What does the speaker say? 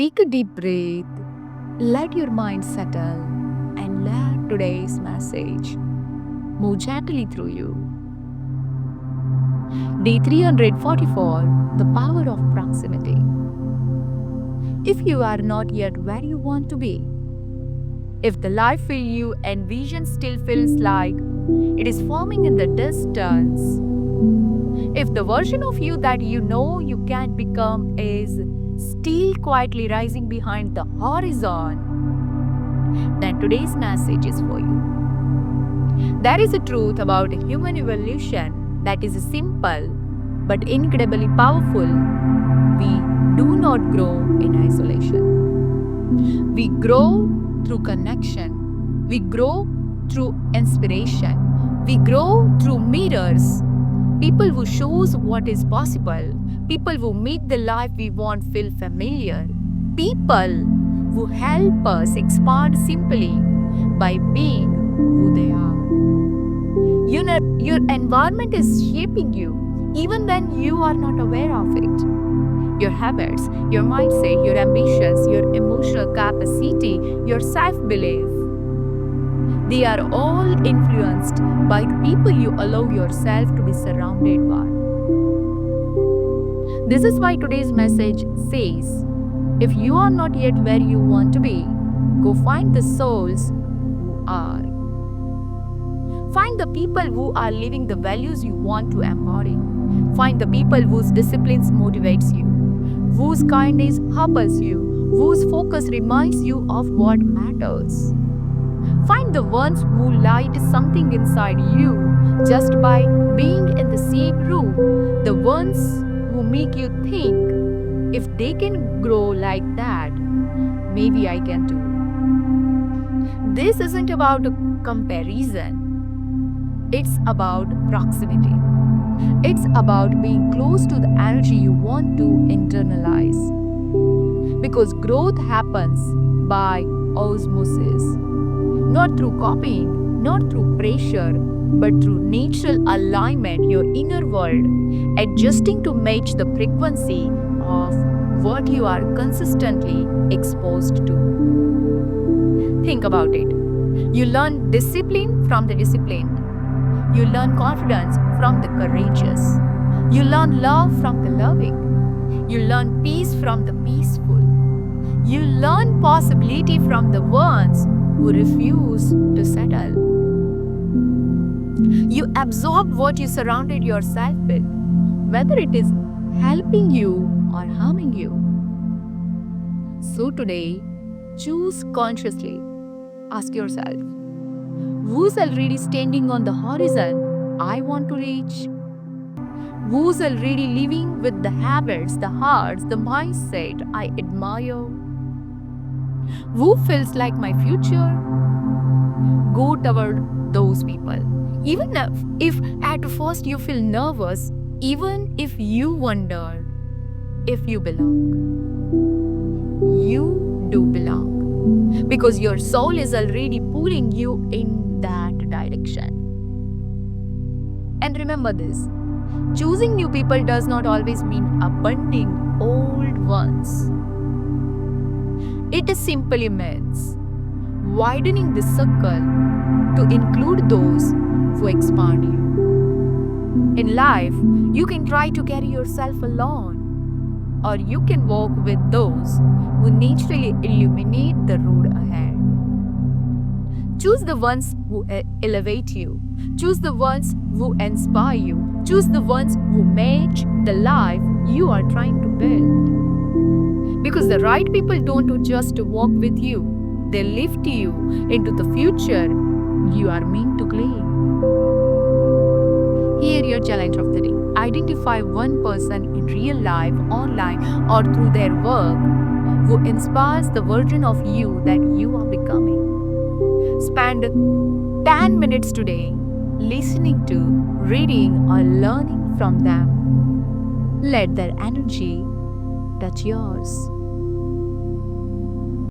Take a deep breath, let your mind settle, and let today's message move gently through you. Day 344, The Power of Proximity. If you are not yet where you want to be, if the life you envision still feels like it is forming in the distance, if the version of you that you know you can't become is still quietly rising behind the horizon, then today's message is for you. There is a truth about human evolution that is simple but incredibly powerful. We do not grow in isolation. We grow through connection. We grow through inspiration. We grow through mirrors. People who shows what is possible. People who make the life we want feel familiar. People who help us expand simply by being who they are. Your environment is shaping you even when you are not aware of it. Your habits, your mindset, your ambitions, your emotional capacity, your self-belief, they are all influenced by the people you allow yourself to be surrounded by. This is why today's message says, if you are not yet where you want to be, go find the souls who are. Find the people who are living the values you want to embody. Find the people whose disciplines motivates you, whose kindness humbles you, whose focus reminds you of what matters. Find the ones who light something inside you just by being in the same room, the ones who make you think, if they can grow like that, maybe I can too. This isn't about a comparison. It's about proximity. It's about being close to the energy you want to internalize. Because growth happens by osmosis, not through copying, not through pressure, but through natural alignment, your inner world adjusting to match the frequency of what you are consistently exposed to. Think about it. You learn discipline from the disciplined. You learn confidence from the courageous. You learn love from the loving. You learn peace from the peaceful. You learn possibility from the ones who refuse to settle. You absorb what you surrounded yourself with, whether it is helping you or harming you. So today, choose consciously. Ask yourself, who's already standing on the horizon I want to reach? Who's already living with the habits, the hearts, the mindset I admire? Who feels like my future? Go toward those people. Even if at first you feel nervous, even if you wonder if you belong. You do belong. Because your soul is already pulling you in that direction. And remember this, choosing new people does not always mean abandoning old ones. It simply means widening the circle to include those who expand you. In life, you can try to carry yourself alone, or you can walk with those who naturally illuminate the road ahead. Choose the ones who elevate you. Choose the ones who inspire you. Choose the ones who match the life you are trying to build. Because the right people don't just walk with you, they lift you into the future you are meant to claim. Here your challenge of the day. Identify one person in real life, online, or through their work who inspires the version of you that you are becoming. Spend 10 minutes today listening to, reading, or learning from them. Let their energy touch yours.